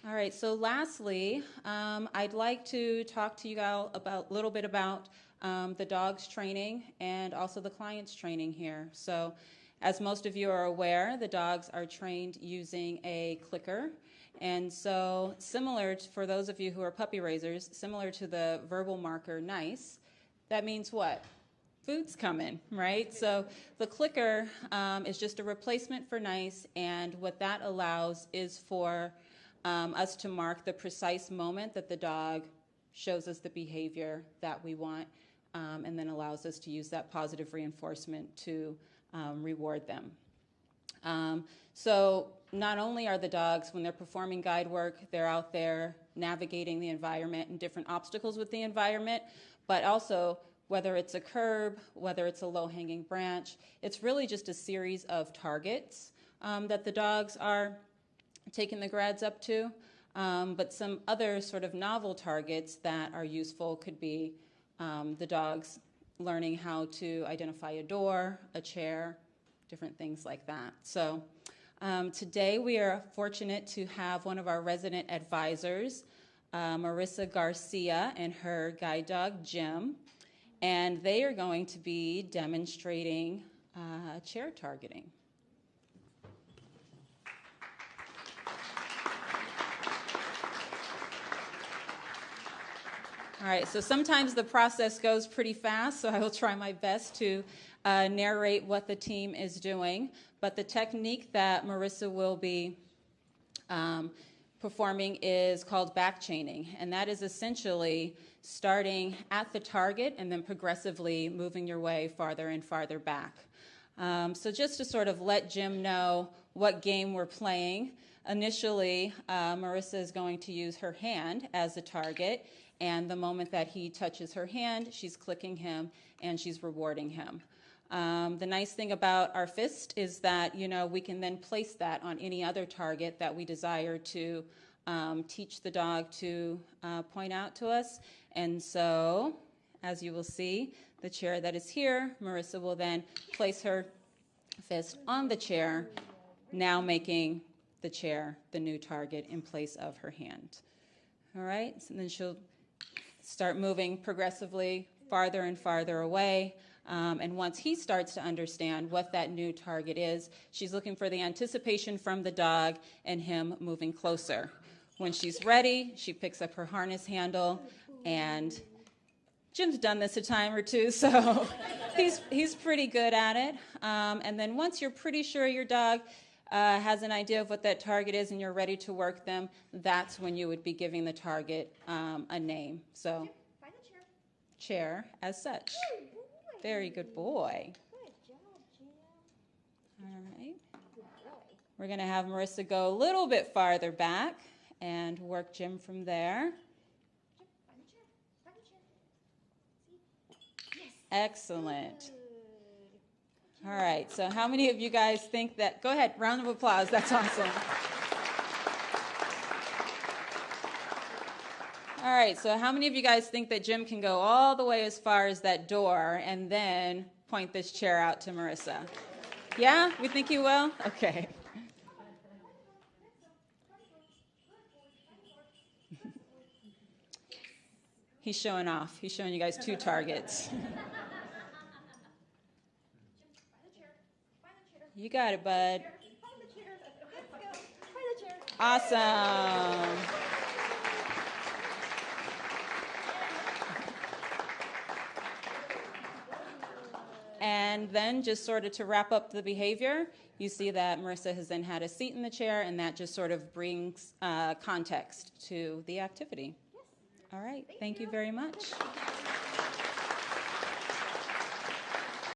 All right, so lastly, I'd like to talk to you all about a little bit about the dog's training and also the client's training here. So as most of you are aware, the dogs are trained using a clicker. And so for those of you who are puppy raisers, similar to the verbal marker NICE, that means what? Food's coming, right? So the clicker is just a replacement for NICE, and what that allows is for us to mark the precise moment that the dog shows us the behavior that we want, and then allows us to use that positive reinforcement to reward them. So not only are the dogs, when they're performing guide work, they're out there navigating the environment and different obstacles with the environment, but also whether it's a curb, whether it's a low-hanging branch, it's really just a series of targets that the dogs are taking the grads up to, but some other sort of novel targets that are useful could be the dogs learning how to identify a door, a chair, different things like that. So today we are fortunate to have one of our resident advisors, Marissa Garcia, and her guide dog, Jim, and they are going to be demonstrating chair targeting. All right, so sometimes the process goes pretty fast, so I will try my best to narrate what the team is doing. But the technique that Marissa will be performing is called back chaining, and that is essentially starting at the target and then progressively moving your way farther and farther back. So just to sort of let Jim know what game we're playing, initially Marissa is going to use her hand as the target, and the moment that he touches her hand, she's clicking him and she's rewarding him. The nice thing about our fist is that, we can then place that on any other target that we desire to teach the dog to point out to us. And so, as you will see, the chair that is here, Marissa will then place her fist on the chair, now making the chair the new target in place of her hand. All right, so then she'll start moving progressively farther and farther away. And once he starts to understand what that new target is, she's looking for the anticipation from the dog and him moving closer. When she's ready, she picks up her harness handle, and Jim's done this a time or two, so he's pretty good at it. And then once you're pretty sure your dog has an idea of what that target is and you're ready to work them, that's when you would be giving the target a name. So, Find the chair. Chair as such. Very good boy. Good job, Jim. All right. Good boy. We're going to have Marissa go a little bit farther back and work Jim from there. Jim, find the chair. Find the chair. See? Yes. Excellent. Good. All right, so how many of you guys think that, go ahead, round of applause, that's awesome. All right, so how many of you guys think that Jim can go all the way as far as that door and then point this chair out to Marissa? Yeah, we think he will? Okay. He's showing off. He's showing you guys two targets. You got it, bud. Find the chair. Let's go. Find the chair. Awesome. And then just sort of to wrap up the behavior, you see that Marissa has then had a seat in the chair, and that just sort of brings context to the activity. Yes. All right. Thank you very much.